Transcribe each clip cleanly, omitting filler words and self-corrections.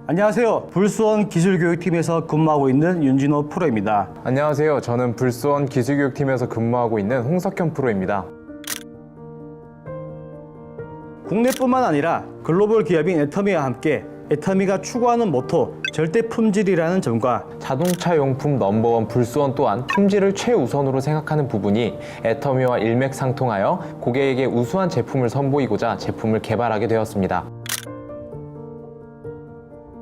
안녕하세요. 불수원 기술교육팀에서 근무하고 있는 윤진호 프로입니다. 안녕하세요. 저는 불수원 기술교육팀에서 근무하고 있는 홍석현 프로입니다. 국내뿐만 아니라 글로벌 기업인 애터미와 함께 애터미가 추구하는 모토 절대 품질이라는 점과 자동차 용품 넘버원 불수원 또한 품질을 최우선으로 생각하는 부분이 애터미와 일맥상통하여 고객에게 우수한 제품을 선보이고자 제품을 개발하게 되었습니다.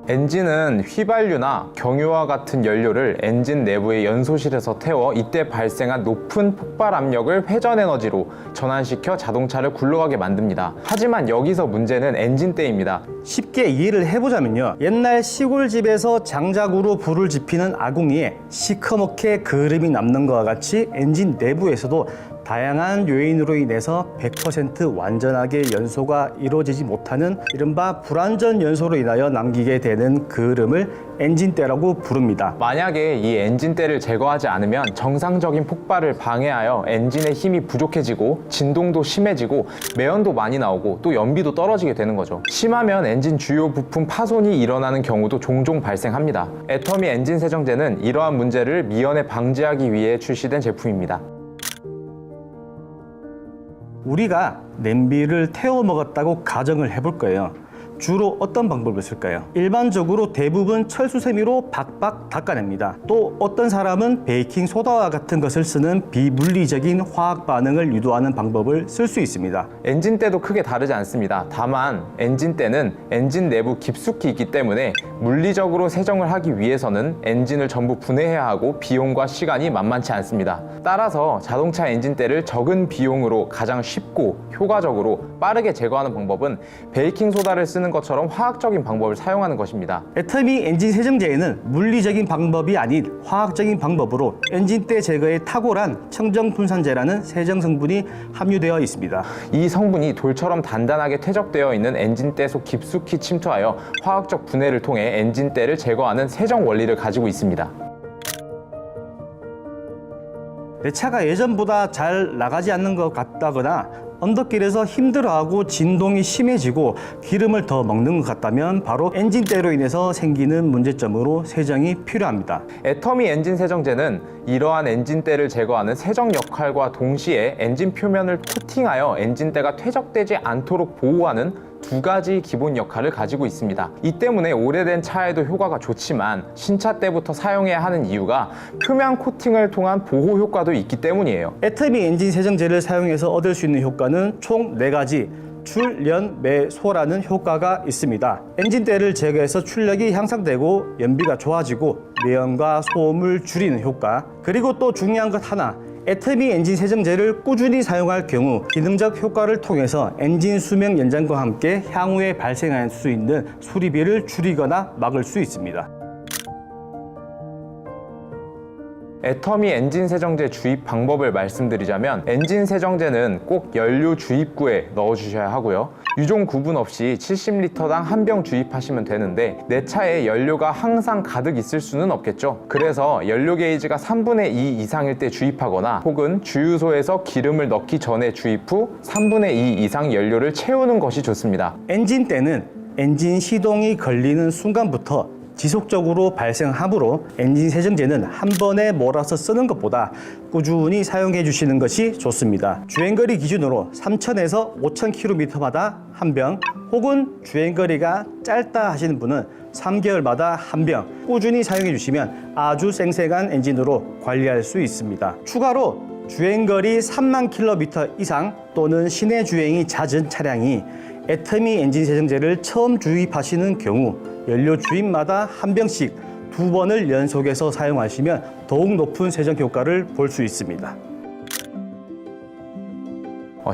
엔진은 휘발유나 경유와 같은 연료를 엔진 내부의 연소실에서 태워 이때 발생한 높은 폭발 압력을 회전 에너지로 전환시켜 자동차를 굴러가게 만듭니다. 하지만 여기서 문제는 엔진대입니다. 쉽게 이해를 해보자면요, 옛날 시골집에서 장작으로 불을 지피는 아궁이에 시커멓게 그름이 남는 것과 같이 엔진 내부에서도 다양한 요인으로 인해서 100% 완전하게 연소가 이루어지지 못하는 이른바 불완전 연소로 인하여 남기게 되는 그름을 엔진대라고 부릅니다. 만약에 이 엔진대를 제거하지 않으면 정상적인 폭발을 방해하여 엔진의 힘이 부족해지고 진동도 심해지고 매연도 많이 나오고 또 연비도 떨어지게 되는 거죠. 심하면 엔진 주요 부품 파손이 일어나는 경우도 종종 발생합니다. 애터미 엔진 세정제는 이러한 문제를 미연에 방지하기 위해 출시된 제품입니다. 우리가 냄비를 태워 먹었다고 가정을 해볼 거예요. 주로 어떤 방법을 쓸까요? 일반적으로 대부분 철수세미로 박박 닦아냅니다. 또 어떤 사람은 베이킹소다와 같은 것을 쓰는 비물리적인 화학 반응을 유도하는 방법을 쓸 수 있습니다. 엔진대도 크게 다르지 않습니다. 다만 엔진대는 엔진 내부 깊숙이 있기 때문에 물리적으로 세정을 하기 위해서는 엔진을 전부 분해해야 하고 비용과 시간이 만만치 않습니다. 따라서 자동차 엔진대를 적은 비용으로 가장 쉽고 효과적으로 빠르게 제거하는 방법은 베이킹소다를 쓰는 것처럼 화학적인 방법을 사용하는 것입니다. 애터미 엔진 세정제에는 물리적인 방법이 아닌 화학적인 방법으로 엔진대 제거에 탁월한 청정분산제라는 세정 성분이 함유되어 있습니다. 이 성분이 돌처럼 단단하게 퇴적되어 있는 엔진대 속 깊숙이 침투하여 화학적 분해를 통해 엔진대를 제거하는 세정 원리를 가지고 있습니다. 내 차가 예전보다 잘 나가지 않는 것 같다거나 언덕길에서 힘들어하고 진동이 심해지고 기름을 더 먹는 것 같다면 바로 엔진대로 인해서 생기는 문제점으로 세정이 필요합니다. 애터미 엔진 세정제는 이러한 엔진대를 제거하는 세정 역할과 동시에 엔진 표면을 코팅하여 엔진대가 퇴적되지 않도록 보호하는 두 가지 기본 역할을 가지고 있습니다. 이 때문에 오래된 차에도 효과가 좋지만 신차 때부터 사용해야 하는 이유가 표면 코팅을 통한 보호 효과도 있기 때문이에요. 애터미 엔진 세정제를 사용해서 얻을 수 있는 효과는 총 4가지 출연매소라는 효과가 있습니다. 엔진대를 제거해서 출력이 향상되고 연비가 좋아지고 매연과 소음을 줄이는 효과, 그리고 또 중요한 것 하나, 애터미 엔진 세정제를 꾸준히 사용할 경우 기능적 효과를 통해서 엔진 수명 연장과 함께 향후에 발생할 수 있는 수리비를 줄이거나 막을 수 있습니다. 애터미 엔진 세정제 주입 방법을 말씀드리자면 엔진 세정제는 꼭 연료 주입구에 넣어주셔야 하고요. 유종 구분 없이 70리터당 한 병 주입하시면 되는데 내 차에 연료가 항상 가득 있을 수는 없겠죠. 그래서 연료 게이지가 3분의 2 이상일 때 주입하거나 혹은 주유소에서 기름을 넣기 전에 주입 후 3분의 2 이상 연료를 채우는 것이 좋습니다. 엔진대는 엔진 시동이 걸리는 순간부터 지속적으로 발생하므로 엔진 세정제는 한 번에 몰아서 쓰는 것보다 꾸준히 사용해 주시는 것이 좋습니다. 주행거리 기준으로 3,000에서 5,000km마다 한 병, 혹은 주행거리가 짧다 하시는 분은 3개월마다 한 병 꾸준히 사용해 주시면 아주 쌩쌩한 엔진으로 관리할 수 있습니다. 추가로 주행거리 3만 km 이상 또는 시내 주행이 잦은 차량이 애터미 엔진 세정제를 처음 주입하시는 경우 연료 주입마다 한 병씩 2번을 연속해서 사용하시면 더욱 높은 세정 효과를 볼 수 있습니다.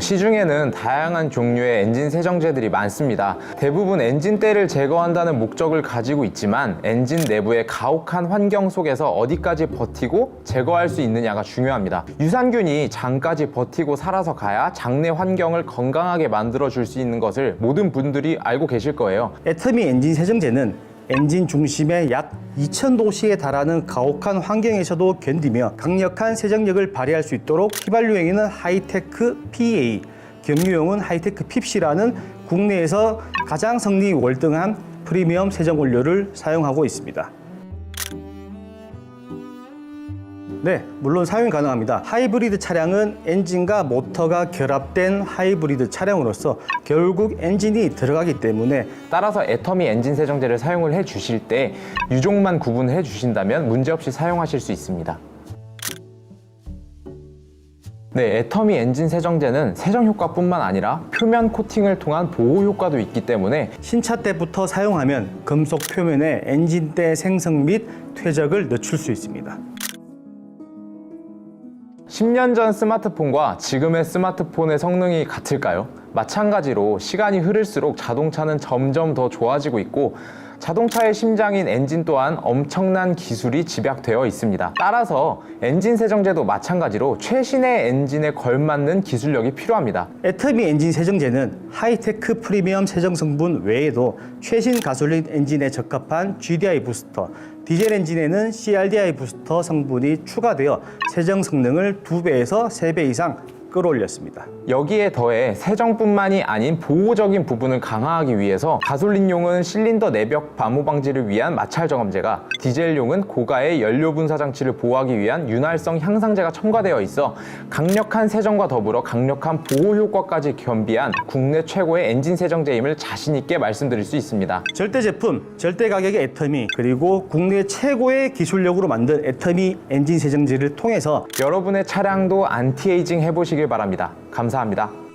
시중에는 다양한 종류의 엔진 세정제들이 많습니다. 대부분 엔진때를 제거한다는 목적을 가지고 있지만 엔진 내부의 가혹한 환경 속에서 어디까지 버티고 제거할 수 있느냐가 중요합니다. 유산균이 장까지 버티고 살아서 가야 장내 환경을 건강하게 만들어 줄 수 있는 것을 모든 분들이 알고 계실 거예요. 애터미 엔진 세정제는 엔진 중심에 약 2000도씨에 달하는 가혹한 환경에서도 견디며 강력한 세정력을 발휘할 수 있도록 휘발유용에는 하이테크 PA, 경유용은 하이테크 핍시라는 국내에서 가장 성능이 월등한 프리미엄 세정 원료를 사용하고 있습니다. 네, 물론 사용이 가능합니다. 하이브리드 차량은 엔진과 모터가 결합된 하이브리드 차량으로서 결국 엔진이 들어가기 때문에 따라서 애터미 엔진 세정제를 사용을 해 주실 때 유종만 구분해 주신다면 문제없이 사용하실 수 있습니다. 네, 애터미 엔진 세정제는 세정 효과뿐만 아니라 표면 코팅을 통한 보호 효과도 있기 때문에 신차 때부터 사용하면 금속 표면에 엔진때 생성 및 퇴적을 늦출 수 있습니다. 10년 전 스마트폰과 지금의 스마트폰의 성능이 같을까요? 마찬가지로 시간이 흐를수록 자동차는 점점 더 좋아지고 있고 자동차의 심장인 엔진 또한 엄청난 기술이 집약되어 있습니다. 따라서 엔진 세정제도 마찬가지로 최신의 엔진에 걸맞는 기술력이 필요합니다. 애터미 엔진 세정제는 하이테크 프리미엄 세정 성분 외에도 최신 가솔린 엔진에 적합한 GDI 부스터, 디젤 엔진에는 CRDI 부스터 성분이 추가되어 세정 성능을 2배에서 3배 이상 끌어올렸습니다. 여기에 더해 세정뿐만이 아닌 보호적인 부분을 강화하기 위해서 가솔린용은 실린더 내벽 마모 방지를 위한 마찰 저감제가, 디젤용은 고가의 연료 분사 장치를 보호하기 위한 윤활성 향상제가 첨가되어 있어 강력한 세정과 더불어 강력한 보호 효과까지 겸비한 국내 최고의 엔진 세정제임을 자신 있게 말씀드릴 수 있습니다. 절대 제품, 절대 가격의 애터미, 그리고 국내 최고의 기술력으로 만든 애터미 엔진 세정제를 통해서 여러분의 차량도 안티에이징 해보시길 바랍니다. 감사합니다.